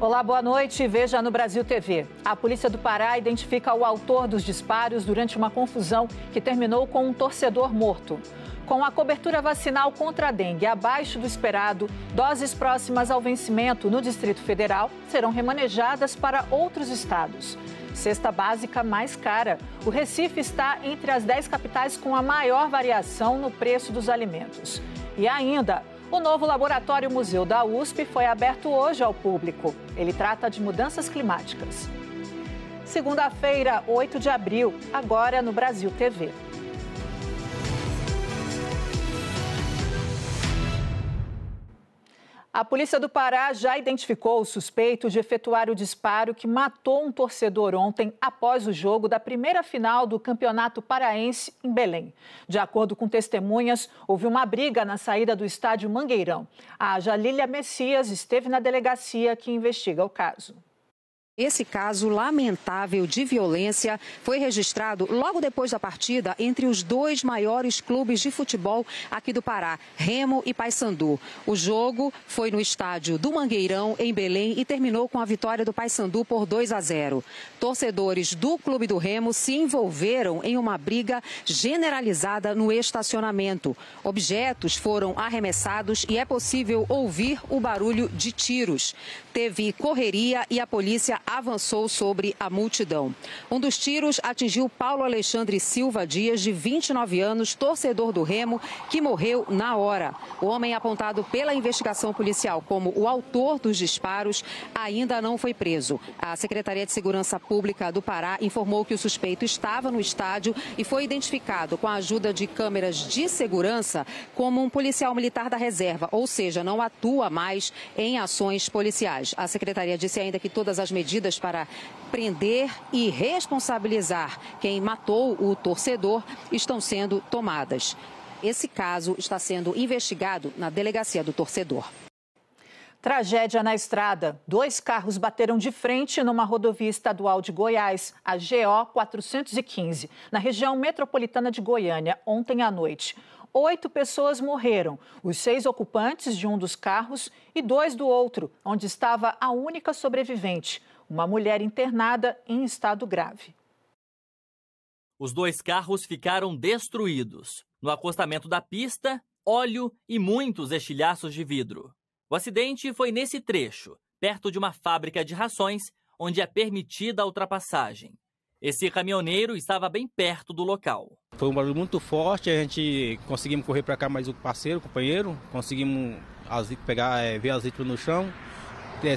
Olá, boa noite. Veja no Brasil TV. A polícia do Pará identifica o autor dos disparos durante uma confusão que terminou com um torcedor morto. Com a cobertura vacinal contra a dengue abaixo do esperado, doses próximas ao vencimento no Distrito Federal serão remanejadas para outros estados. Cesta básica mais cara. O Recife está entre as 10 capitais com a maior variação no preço dos alimentos. E ainda, o novo laboratório museu da USP foi aberto hoje ao público. Ele trata de mudanças climáticas. Segunda-feira, 8 de abril, agora no Brasil TV. A polícia do Pará já identificou o suspeito de efetuar o disparo que matou um torcedor ontem após o jogo da primeira final do Campeonato Paraense em Belém. De acordo com testemunhas, houve uma briga na saída do estádio Mangueirão. A Jalília Messias esteve na delegacia que investiga o caso. Esse caso lamentável de violência foi registrado logo depois da partida entre os dois maiores clubes de futebol aqui do Pará, Remo e Paysandu. O jogo foi no estádio do Mangueirão, em Belém, e terminou com a vitória do Paysandu por 2-0. Torcedores do clube do Remo se envolveram em uma briga generalizada no estacionamento. Objetos foram arremessados e é possível ouvir o barulho de tiros. Teve correria e a polícia avançou sobre a multidão. Um dos tiros atingiu Paulo Alexandre Silva Dias, de 29 anos, torcedor do Remo, que morreu na hora. O homem apontado pela investigação policial como o autor dos disparos ainda não foi preso. A Secretaria de Segurança Pública do Pará informou que o suspeito estava no estádio e foi identificado com a ajuda de câmeras de segurança como um policial militar da reserva, ou seja, não atua mais em ações policiais. A Secretaria disse ainda que todas as medidas para prender e responsabilizar quem matou o torcedor estão sendo tomadas. Esse caso está sendo investigado na delegacia do torcedor. Tragédia na estrada. 2 carros bateram de frente numa rodovia estadual de Goiás, a GO 415, na região metropolitana de Goiânia, ontem à noite. 8 pessoas morreram, os 6 ocupantes de um dos carros e 2 do outro, onde estava a única sobrevivente, uma mulher internada em estado grave. Os 2 carros ficaram destruídos. No acostamento da pista, óleo e muitos estilhaços de vidro. O acidente foi nesse trecho, perto de uma fábrica de rações, onde é permitida a ultrapassagem. Esse caminhoneiro estava bem perto do local. Foi um barulho muito forte, a gente conseguimos correr para cá, mais o parceiro, o companheiro, conseguimos ver as vítimas no chão,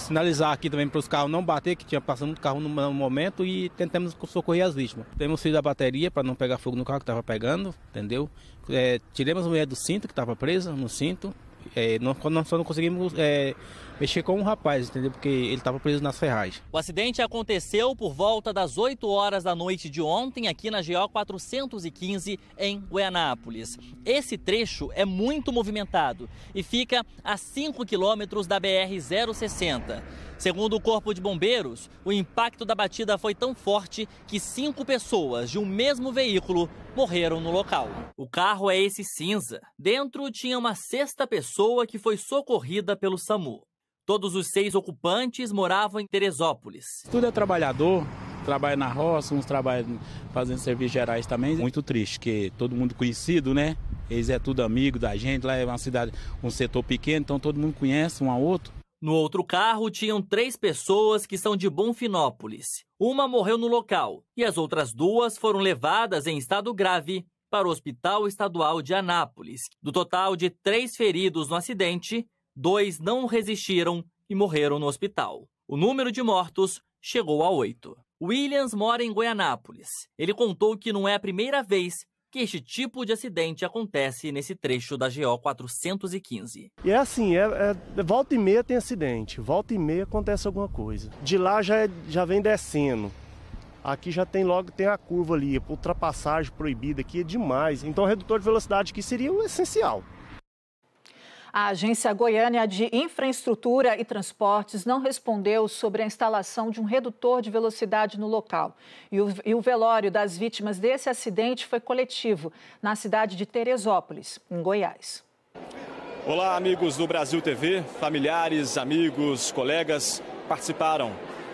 sinalizar aqui também para os carros não bater, que tinha passado muito carro no momento, e tentamos socorrer as vítimas. Temos tirado a bateria para não pegar fogo no carro que estava pegando, entendeu? Tiramos a mulher do cinto, que estava presa no cinto. Nós só não conseguimos mexer com um rapaz, entendeu? Porque ele estava preso nas ferragens. O acidente aconteceu por volta das 8 horas da noite de ontem, aqui na GO 415, em Goianápolis. Esse trecho é muito movimentado e fica a 5 quilômetros da BR-060. Segundo o Corpo de Bombeiros, o impacto da batida foi tão forte que 5 pessoas de um mesmo veículo morreram no local. O carro é esse cinza. Dentro tinha uma 6ª pessoa que foi socorrida pelo SAMU. Todos os 6 ocupantes moravam em Teresópolis. Tudo é trabalhador, trabalha na roça, uns trabalham fazendo serviços gerais também. Muito triste, que todo mundo conhecido, né? Eles é tudo amigo da gente, lá é uma cidade, um setor pequeno, então todo mundo conhece um ao outro. No outro carro tinham 3 pessoas que são de Bonfinópolis. Uma morreu no local e as outras 2 foram levadas em estado grave para o Hospital Estadual de Anápolis. Do total de 3 feridos no acidente, 2 não resistiram e morreram no hospital. O número de mortos chegou a 8. Williams mora em Goianápolis. Ele contou que não é a primeira vez que este tipo de acidente acontece nesse trecho da GO 415. E é assim, volta e meia tem acidente, volta e meia acontece alguma coisa. De lá já vem descendo. Aqui já tem a curva ali, ultrapassagem proibida aqui é demais. Então o redutor de velocidade aqui seria o essencial. A Agência Goiânia de Infraestrutura e Transportes não respondeu sobre a instalação de um redutor de velocidade no local. E o velório das vítimas desse acidente foi coletivo, na cidade de Teresópolis, em Goiás. Olá, amigos do Brasil TV, familiares, amigos, colegas. participaram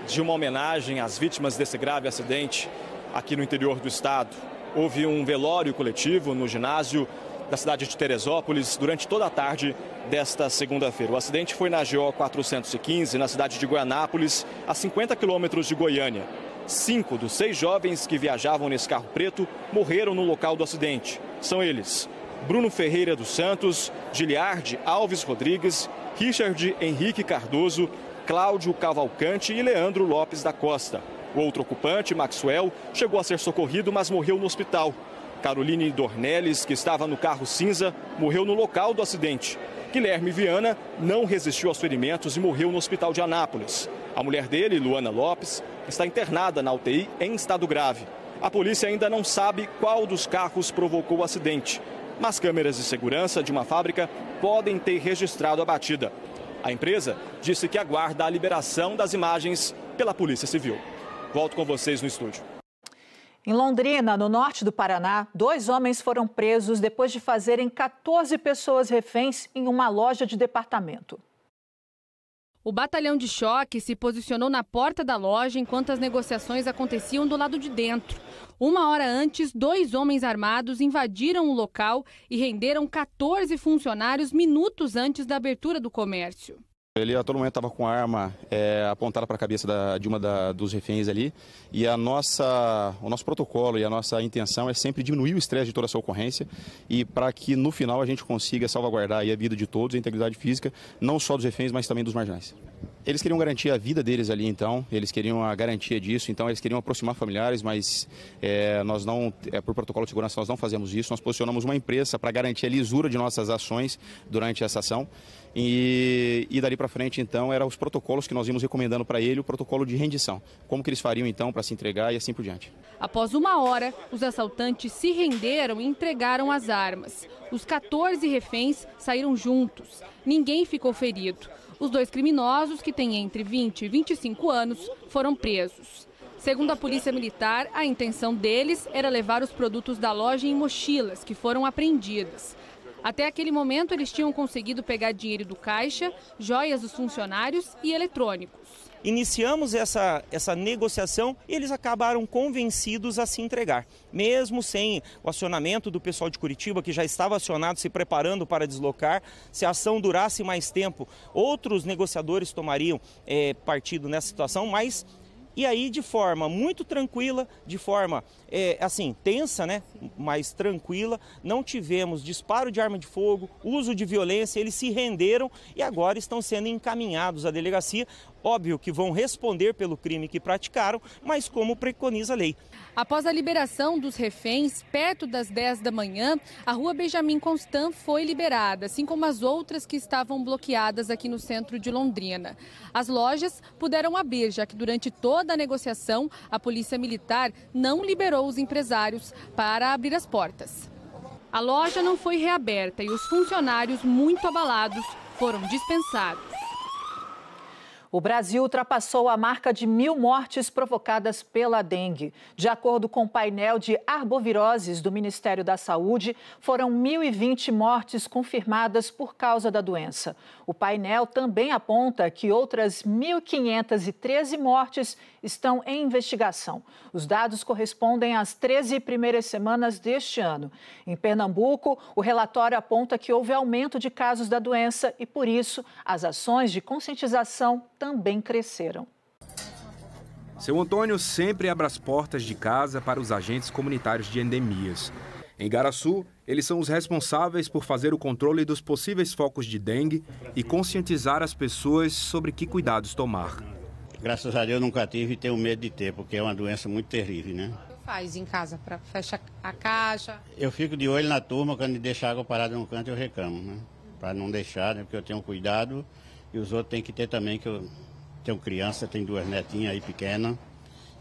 de uma homenagem às vítimas desse grave acidente aqui no interior do estado. Houve um velório coletivo no ginásio da cidade de Teresópolis durante toda a tarde desta segunda-feira. O acidente foi na GO 415, na cidade de Goianápolis, a 50 quilômetros de Goiânia. 5 dos 6 jovens que viajavam nesse carro preto morreram no local do acidente. São eles: Bruno Ferreira dos Santos, Giliardi Alves Rodrigues, Richard Henrique Cardoso, Cláudio Cavalcante e Leandro Lopes da Costa. O outro ocupante, Maxwell, chegou a ser socorrido, mas morreu no hospital. Caroline Dornelles, que estava no carro cinza, morreu no local do acidente. Guilherme Viana não resistiu aos ferimentos e morreu no hospital de Anápolis. A mulher dele, Luana Lopes, está internada na UTI em estado grave. A polícia ainda não sabe qual dos carros provocou o acidente, mas câmeras de segurança de uma fábrica podem ter registrado a batida. A empresa disse que aguarda a liberação das imagens pela Polícia Civil. Volto com vocês no estúdio. Em Londrina, no norte do Paraná, 2 homens foram presos depois de fazerem 14 pessoas reféns em uma loja de departamento. O batalhão de choque se posicionou na porta da loja enquanto as negociações aconteciam do lado de dentro. 1 hora antes, 2 homens armados invadiram o local e renderam 14 funcionários minutos antes da abertura do comércio. Ele a todo momento estava com a arma apontada para a cabeça de dos reféns ali, e o nosso protocolo e a nossa intenção é sempre diminuir o estresse de toda essa ocorrência e para que no final a gente consiga salvaguardar aí a vida de todos, a integridade física, não só dos reféns, mas também dos marginais. Eles queriam garantir a vida deles ali, então, eles queriam a garantia disso, então eles queriam aproximar familiares, mas nós não, por protocolo de segurança, nós não fazemos isso. Nós posicionamos uma empresa para garantir a lisura de nossas ações durante essa ação. E dali para frente, então, eram os protocolos que nós íamos recomendando para ele, o protocolo de rendição. Como que eles fariam, então, para se entregar e assim por diante. Após 1 hora, os assaltantes se renderam e entregaram as armas. Os 14 reféns saíram juntos. Ninguém ficou ferido. Os 2 criminosos, que têm entre 20 e 25 anos, foram presos. Segundo a Polícia Militar, a intenção deles era levar os produtos da loja em mochilas, que foram apreendidas. Até aquele momento, eles tinham conseguido pegar dinheiro do caixa, joias dos funcionários e eletrônicos. Iniciamos essa negociação e eles acabaram convencidos a se entregar. Mesmo sem o acionamento do pessoal de Curitiba, que já estava acionado, se preparando para deslocar, se a ação durasse mais tempo, outros negociadores tomariam partido nessa situação, mas... E aí, de forma muito tranquila, de forma, tensa, né, mas tranquila, não tivemos disparo de arma de fogo, uso de violência, eles se renderam e agora estão sendo encaminhados à delegacia. Óbvio que vão responder pelo crime que praticaram, mas como preconiza a lei. Após a liberação dos reféns, perto das 10 da manhã, a rua Benjamin Constant foi liberada, assim como as outras que estavam bloqueadas aqui no centro de Londrina. As lojas puderam abrir, já que durante toda a negociação, a Polícia Militar não liberou os empresários para abrir as portas. A loja não foi reaberta e os funcionários, muito abalados, foram dispensados. O Brasil ultrapassou a marca de 1.000 mortes provocadas pela dengue. De acordo com o painel de arboviroses do Ministério da Saúde, foram 1.020 mortes confirmadas por causa da doença. O painel também aponta que outras 1.513 mortes estão em investigação. Os dados correspondem às 13 primeiras semanas deste ano. Em Pernambuco, o relatório aponta que houve aumento de casos da doença e, por isso, as ações de conscientização também cresceram. Seu Antônio sempre abre as portas de casa para os agentes comunitários de endemias. Em Igaraçu, eles são os responsáveis por fazer o controle dos possíveis focos de dengue e conscientizar as pessoas sobre que cuidados tomar. Graças a Deus nunca tive e tenho medo de ter, porque é uma doença muito terrível, né? O que faz em casa para fechar a caixa? Eu fico de olho na turma, quando deixa água parada no canto eu reclamo, né? Para não deixar, né? Porque eu tenho cuidado e os outros têm que ter também, que eu tenho criança, tenho 2 netinhas aí pequenas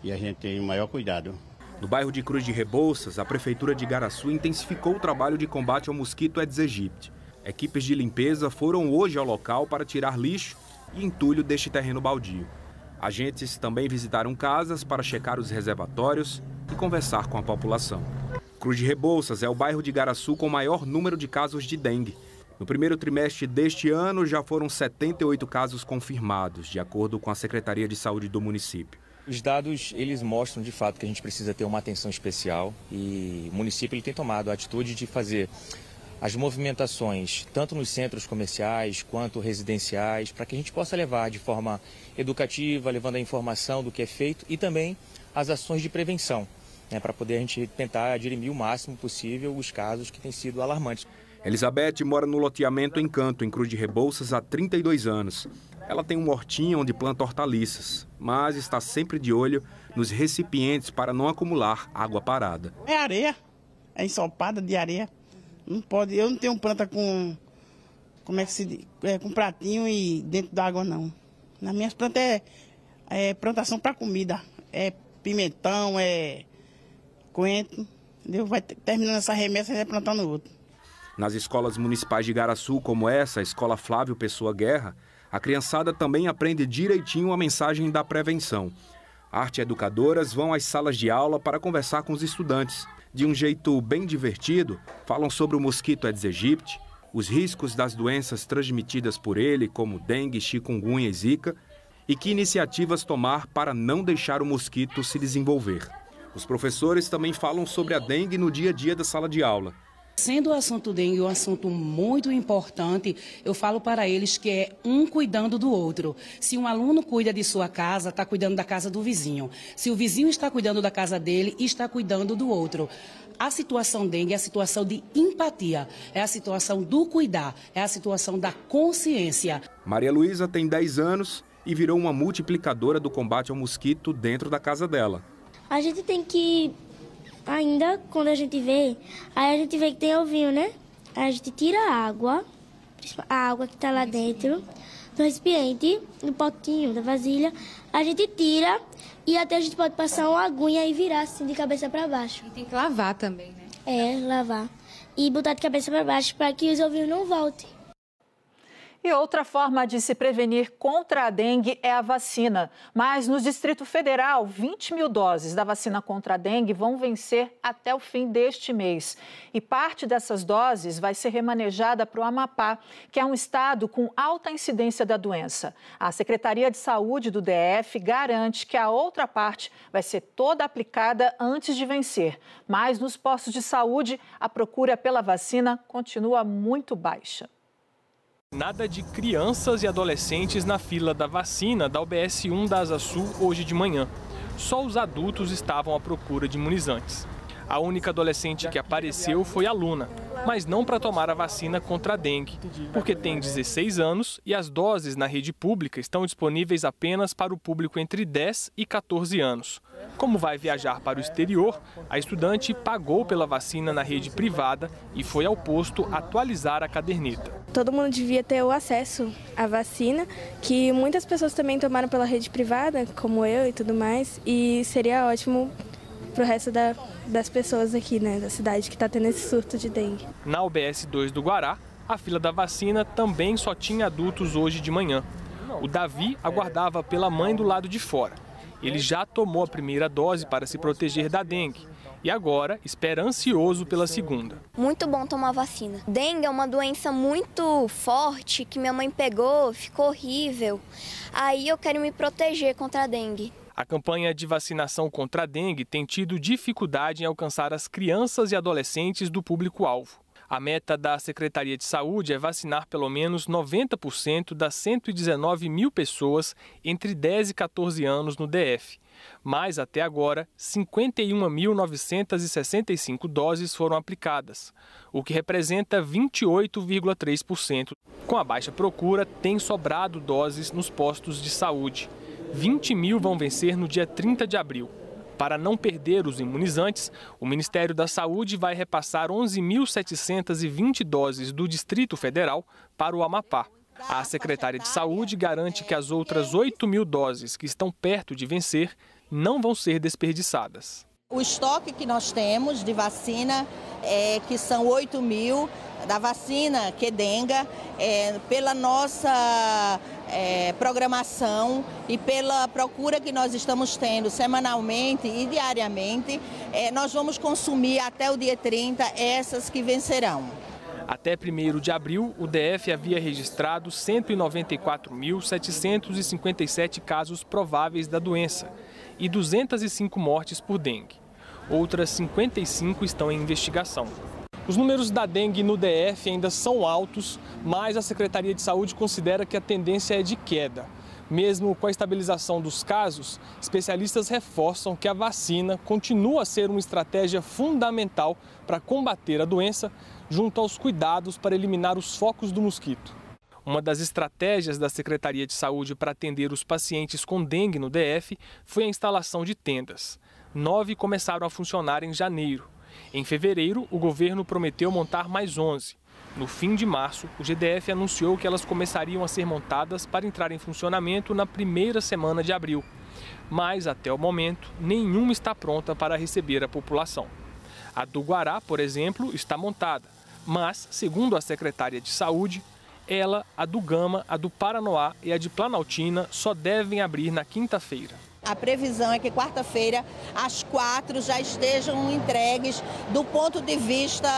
e a gente tem o maior cuidado. No bairro de Cruz de Rebouças, a Prefeitura de Igaraçu intensificou o trabalho de combate ao mosquito Aedes aegypti. Equipes de limpeza foram hoje ao local para tirar lixo e entulho deste terreno baldio. Agentes também visitaram casas para checar os reservatórios e conversar com a população. Cruz de Rebouças é o bairro de Igaraçu com o maior número de casos de dengue. No primeiro trimestre deste ano, já foram 78 casos confirmados, de acordo com a Secretaria de Saúde do município. Os dados, eles mostram de fato que a gente precisa ter uma atenção especial e o município ele tem tomado a atitude de fazer as movimentações, tanto nos centros comerciais quanto residenciais, para que a gente possa levar de forma educativa, levando a informação do que é feito e também as ações de prevenção, né, para poder a gente tentar dirimir o máximo possível os casos que têm sido alarmantes. Elizabeth mora no loteamento Encanto, em Cruz de Rebouças, há 32 anos. Ela tem um hortinho onde planta hortaliças, mas está sempre de olho nos recipientes para não acumular água parada. É areia, é ensopada de areia. Não pode, eu não tenho planta com, com pratinho e dentro d'água não. Nas minhas plantas é plantação para comida, é pimentão, é coentro, entendeu? Vai terminando essa remessa e vai plantando outro. Nas escolas municipais de Igaraçu, como essa, a Escola Flávio Pessoa Guerra, a criançada também aprende direitinho a mensagem da prevenção. Arte-educadoras vão às salas de aula para conversar com os estudantes. De um jeito bem divertido, falam sobre o mosquito Aedes aegypti, os riscos das doenças transmitidas por ele, como dengue, chikungunya e zika, e que iniciativas tomar para não deixar o mosquito se desenvolver. Os professores também falam sobre a dengue no dia a dia da sala de aula. Sendo o assunto dengue um assunto muito importante, eu falo para eles que é um cuidando do outro. Se um aluno cuida de sua casa, está cuidando da casa do vizinho. Se o vizinho está cuidando da casa dele, está cuidando do outro. A situação dengue é a situação de empatia, é a situação do cuidar, é a situação da consciência. Maria Luísa tem 10 anos e virou uma multiplicadora do combate ao mosquito dentro da casa dela. A gente tem que... Ainda, quando a gente vê que tem ovinho, né? A gente tira a água que tá lá dentro, do recipiente, do potinho, da vasilha. A gente tira e até a gente pode passar uma agulha e virar assim de cabeça para baixo. E tem que lavar também, né? É, lavar. E botar de cabeça para baixo para que os ovinhos não voltem. E outra forma de se prevenir contra a dengue é a vacina. Mas no Distrito Federal, 20 mil doses da vacina contra a dengue vão vencer até o fim deste mês. E parte dessas doses vai ser remanejada para o Amapá, que é um estado com alta incidência da doença. A Secretaria de Saúde do DF garante que a outra parte vai ser toda aplicada antes de vencer. Mas nos postos de saúde, a procura pela vacina continua muito baixa. Nada de crianças e adolescentes na fila da vacina da UBS 1 da Asa Sul hoje de manhã. Só os adultos estavam à procura de imunizantes. A única adolescente que apareceu foi a Luna, mas não para tomar a vacina contra a dengue, porque tem 16 anos e as doses na rede pública estão disponíveis apenas para o público entre 10 e 14 anos. Como vai viajar para o exterior, a estudante pagou pela vacina na rede privada e foi ao posto atualizar a caderneta. Todo mundo devia ter o acesso à vacina, que muitas pessoas também tomaram pela rede privada, como eu e tudo mais, e seria ótimo para o resto das pessoas aqui, né, da cidade que está tendo esse surto de dengue. Na UBS 2 do Guará, a fila da vacina também só tinha adultos hoje de manhã. O Davi aguardava pela mãe do lado de fora. Ele já tomou a primeira dose para se proteger da dengue e agora espera ansioso pela segunda. Muito bom tomar vacina. Dengue é uma doença muito forte que minha mãe pegou, ficou horrível. Aí eu quero me proteger contra a dengue. A campanha de vacinação contra a dengue tem tido dificuldade em alcançar as crianças e adolescentes do público-alvo. A meta da Secretaria de Saúde é vacinar pelo menos 90% das 119 mil pessoas entre 10 e 14 anos no DF. Mas, até agora, 51.965 doses foram aplicadas, o que representa 28,3%. Com a baixa procura, tem sobrado doses nos postos de saúde. 20 mil vão vencer no dia 30 de abril. Para não perder os imunizantes, o Ministério da Saúde vai repassar 11.720 doses do Distrito Federal para o Amapá. A secretária de Saúde garante que as outras 8 mil doses que estão perto de vencer não vão ser desperdiçadas. O estoque que nós temos de vacina, que são 8 mil, da vacina Qdenga, pela nossa programação e pela procura que nós estamos tendo semanalmente e diariamente, nós vamos consumir até o dia 30 essas que vencerão. Até 1º de abril, o DF havia registrado 194.757 casos prováveis da doença e 205 mortes por dengue. Outras 55 estão em investigação. Os números da dengue no DF ainda são altos, mas a Secretaria de Saúde considera que a tendência é de queda. Mesmo com a estabilização dos casos, especialistas reforçam que a vacina continua a ser uma estratégia fundamental para combater a doença, junto aos cuidados para eliminar os focos do mosquito. Uma das estratégias da Secretaria de Saúde para atender os pacientes com dengue no DF foi a instalação de tendas. 9 começaram a funcionar em janeiro. Em fevereiro, o governo prometeu montar mais 11. No fim de março, o GDF anunciou que elas começariam a ser montadas para entrar em funcionamento na primeira semana de abril. Mas, até o momento, nenhuma está pronta para receber a população. A do Guará, por exemplo, está montada, mas, segundo a secretária de Saúde, ela, a do Gama, a do Paranoá e a de Planaltina só devem abrir na quinta-feira. A previsão é que quarta-feira, às 4, já estejam entregues do ponto de vista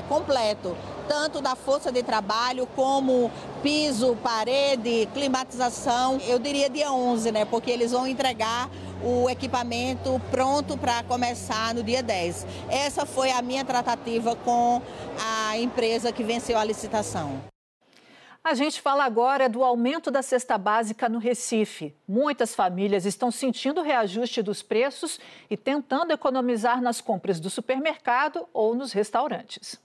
completo, tanto da força de trabalho como piso, parede, climatização. Eu diria dia 11, né? Porque eles vão entregar o equipamento pronto para começar no dia 10. Essa foi a minha tratativa com a empresa que venceu a licitação. A gente fala agora do aumento da cesta básica no Recife. Muitas famílias estão sentindo o reajuste dos preços e tentando economizar nas compras do supermercado ou nos restaurantes.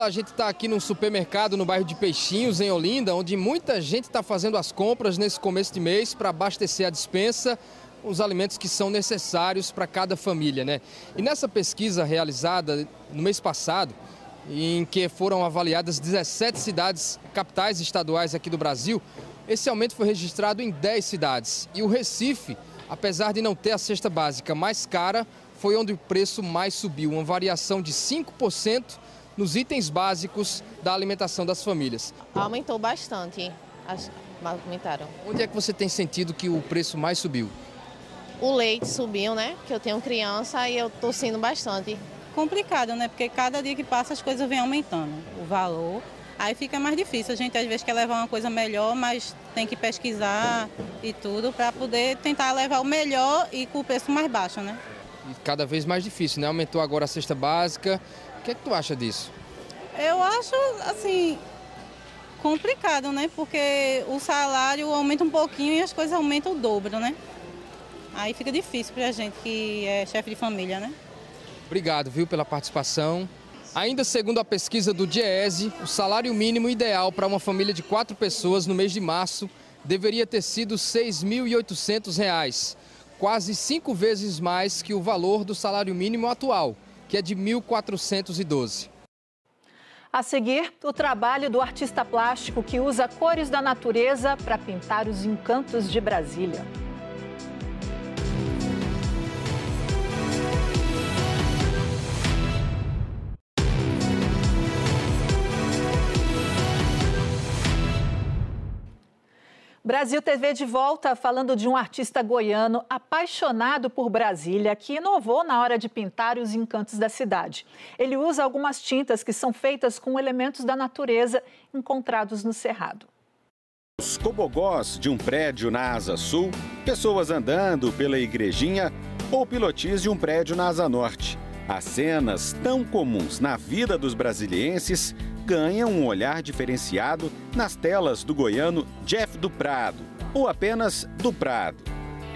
A gente está aqui no supermercado no bairro de Peixinhos, em Olinda, onde muita gente está fazendo as compras nesse começo de mês para abastecer a despensa, os alimentos que são necessários para cada família, né? E nessa pesquisa realizada no mês passado, em que foram avaliadas 17 cidades capitais estaduais aqui do Brasil, esse aumento foi registrado em 10 cidades. E o Recife, apesar de não ter a cesta básica mais cara, foi onde o preço mais subiu, uma variação de 5% nos itens básicos da alimentação das famílias. Aumentou bastante, aumentaram. Onde é que você tem sentido que o preço mais subiu? O leite subiu, né? Que eu tenho criança e eu estou sentindo bastante. Complicado, né? Porque cada dia que passa as coisas vêm aumentando o valor. Aí fica mais difícil. A gente às vezes quer levar uma coisa melhor, mas tem que pesquisar e tudo para poder tentar levar o melhor e com o preço mais baixo, né? E cada vez mais difícil, né? Aumentou agora a cesta básica. O que é que tu acha disso? Eu acho, assim, complicado, né? Porque o salário aumenta um pouquinho e as coisas aumentam o dobro, né? Aí fica difícil pra gente que é chefe de família, né? Obrigado, viu, pela participação. Ainda segundo a pesquisa do DIEESE, o salário mínimo ideal para uma família de 4 pessoas no mês de março deveria ter sido R$ 6.800, quase 5 vezes mais que o valor do salário mínimo atual, que é de R$ 1.412. A seguir, o trabalho do artista plástico que usa cores da natureza para pintar os encantos de Brasília. Brasil TV de volta, falando de um artista goiano apaixonado por Brasília, que inovou na hora de pintar os encantos da cidade. Ele usa algumas tintas que são feitas com elementos da natureza encontrados no Cerrado. Os cobogós de um prédio na Asa Sul, pessoas andando pela igrejinha ou pilotis de um prédio na Asa Norte. As cenas tão comuns na vida dos brasilienses ganham um olhar diferenciado nas telas do goiano Jeff do Prado, ou apenas do Prado.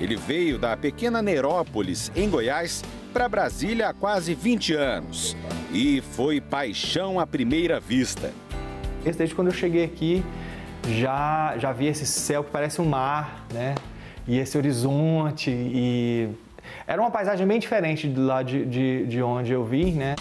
Ele veio da pequena Nerópolis, em Goiás, para Brasília há quase 20 anos. E foi paixão à primeira vista. Desde quando eu cheguei aqui, já vi esse céu que parece um mar, né? E esse horizonte, e era uma paisagem bem diferente de lá de onde eu vim, né?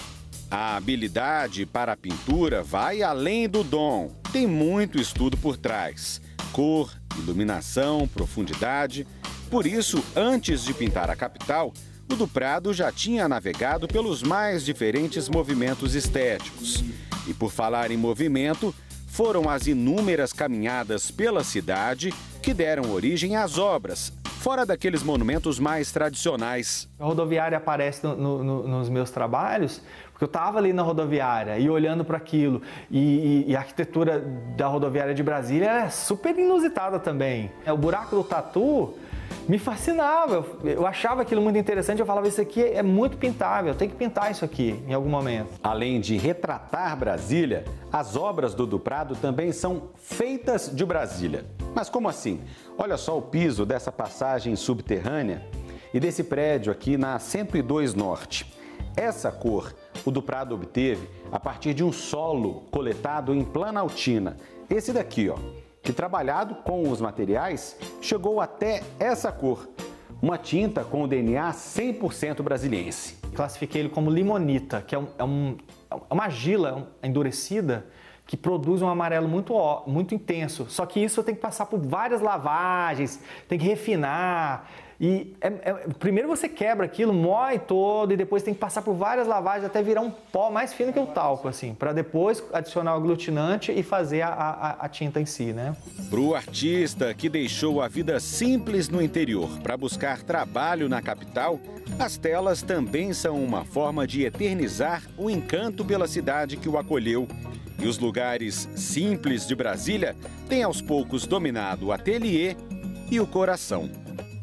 A habilidade para a pintura vai além do dom. Tem muito estudo por trás. Cor, iluminação, profundidade. Por isso, antes de pintar a capital, o do Prado já tinha navegado pelos mais diferentes movimentos estéticos. E por falar em movimento, foram as inúmeras caminhadas pela cidade que deram origem às obras, fora daqueles monumentos mais tradicionais. A rodoviária aparece nos meus trabalhos, porque eu estava ali na rodoviária e olhando para aquilo. E a arquitetura da rodoviária de Brasília é super inusitada também. O buraco do Tatu me fascinava, eu achava aquilo muito interessante, eu falava, isso aqui é muito pintável, eu tenho que pintar isso aqui em algum momento. Além de retratar Brasília, as obras do Prado também são feitas de Brasília. Mas como assim? Olha só o piso dessa passagem subterrânea e desse prédio aqui na 102 Norte. Essa cor o Prado obteve a partir de um solo coletado em Planaltina. Esse daqui, ó, que trabalhado com os materiais, chegou até essa cor. Uma tinta com o DNA 100% brasiliense. Classifiquei ele como limonita, que é uma argila endurecida que produz um amarelo muito intenso. Só que isso tem que passar por várias lavagens, tem que refinar. E primeiro você quebra aquilo, moe todo e depois tem que passar por várias lavagens até virar um pó mais fino que o talco, assim, para depois adicionar o aglutinante e fazer a tinta em si, né? Para o artista que deixou a vida simples no interior para buscar trabalho na capital, as telas também são uma forma de eternizar o encanto pela cidade que o acolheu. E os lugares simples de Brasília têm aos poucos dominado o ateliê e o coração.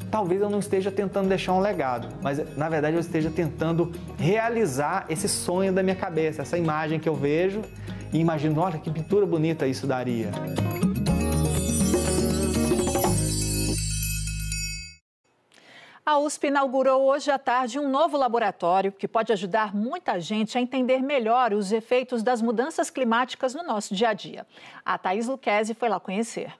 Talvez eu não esteja tentando deixar um legado, mas na verdade eu esteja tentando realizar esse sonho da minha cabeça, essa imagem que eu vejo e imagino, olha que pintura bonita isso daria. A USP inaugurou hoje à tarde um novo laboratório que pode ajudar muita gente a entender melhor os efeitos das mudanças climáticas no nosso dia a dia. A Thaís Luquezzi foi lá conhecer.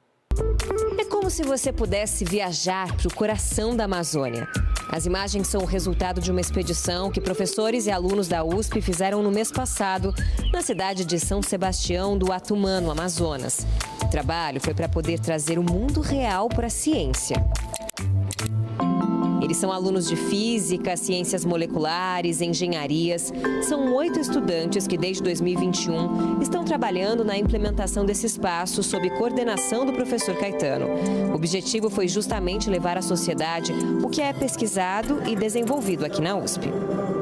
É como se você pudesse viajar para o coração da Amazônia. As imagens são o resultado de uma expedição que professores e alunos da USP fizeram no mês passado, na cidade de São Sebastião do Atumã, no Amazonas. O trabalho foi para poder trazer o mundo real para a ciência. Eles são alunos de física, ciências moleculares, engenharias. São 8 estudantes que, desde 2021, estão trabalhando na implementação desse espaço sob coordenação do professor Caetano. O objetivo foi justamente levar à sociedade o que é pesquisado e desenvolvido aqui na USP.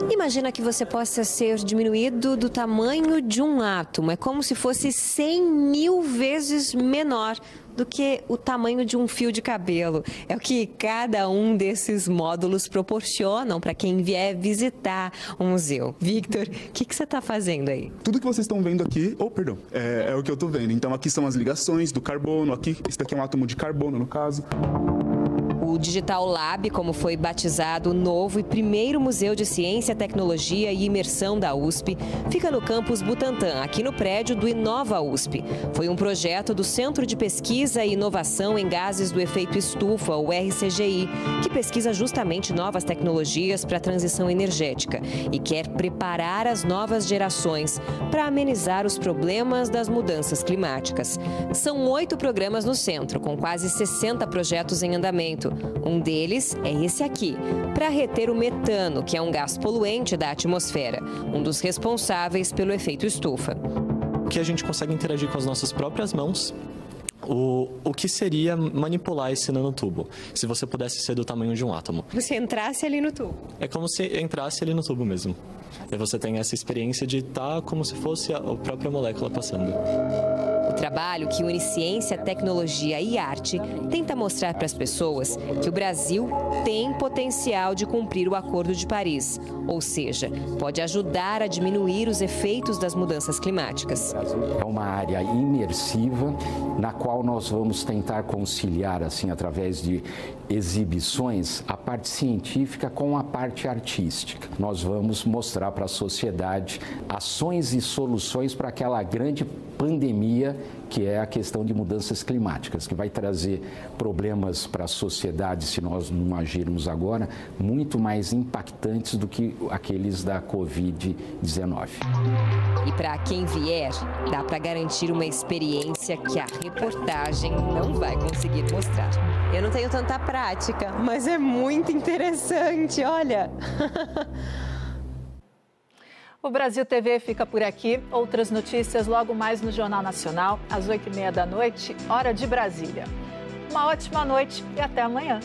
Imagina que você possa ser diminuído do tamanho de um átomo. É como se fosse 100.000 vezes menor do que o tamanho de um fio de cabelo. É o que cada um desses módulos proporcionam para quem vier visitar o museu. Victor, o que você está fazendo aí? Tudo que vocês estão vendo aqui, é o que eu estou vendo. Então aqui são as ligações do carbono, esse daqui é um átomo de carbono no caso. O Digital Lab, como foi batizado o novo e primeiro Museu de Ciência, Tecnologia e Imersão da USP, fica no campus Butantã, aqui no prédio do Inova USP. Foi um projeto do Centro de Pesquisa e Inovação em Gases do Efeito Estufa, o RCGI, que pesquisa justamente novas tecnologias para a transição energética e quer preparar as novas gerações para amenizar os problemas das mudanças climáticas. São 8 programas no centro, com quase 60 projetos em andamento. Um deles é esse aqui, para reter o metano, que é um gás poluente da atmosfera, um dos responsáveis pelo efeito estufa. Que a gente consegue interagir com as nossas próprias mãos. O que seria manipular esse nanotubo, se você pudesse ser do tamanho de um átomo? Você entrasse ali no tubo. É como se entrasse ali no tubo mesmo. E você tem essa experiência de estar como se fosse a própria molécula passando. O trabalho, que une ciência, tecnologia e arte, tenta mostrar para as pessoas que o Brasil tem potencial de cumprir o Acordo de Paris, ou seja, pode ajudar a diminuir os efeitos das mudanças climáticas. É uma área imersiva na qual nós vamos tentar conciliar, assim, através de exibições, a parte científica com a parte artística. Nós vamos mostrar para a sociedade ações e soluções para aquela grande pandemia que é a questão de mudanças climáticas, que vai trazer problemas para a sociedade, se nós não agirmos agora, muito mais impactantes do que aqueles da Covid-19. E para quem vier, dá para garantir uma experiência que a reportagem não vai conseguir mostrar. Eu não tenho tanta prática, mas é muito interessante, olha! O Brasil TV fica por aqui. Outras notícias logo mais no Jornal Nacional, às 8h30 da noite, hora de Brasília. Uma ótima noite e até amanhã.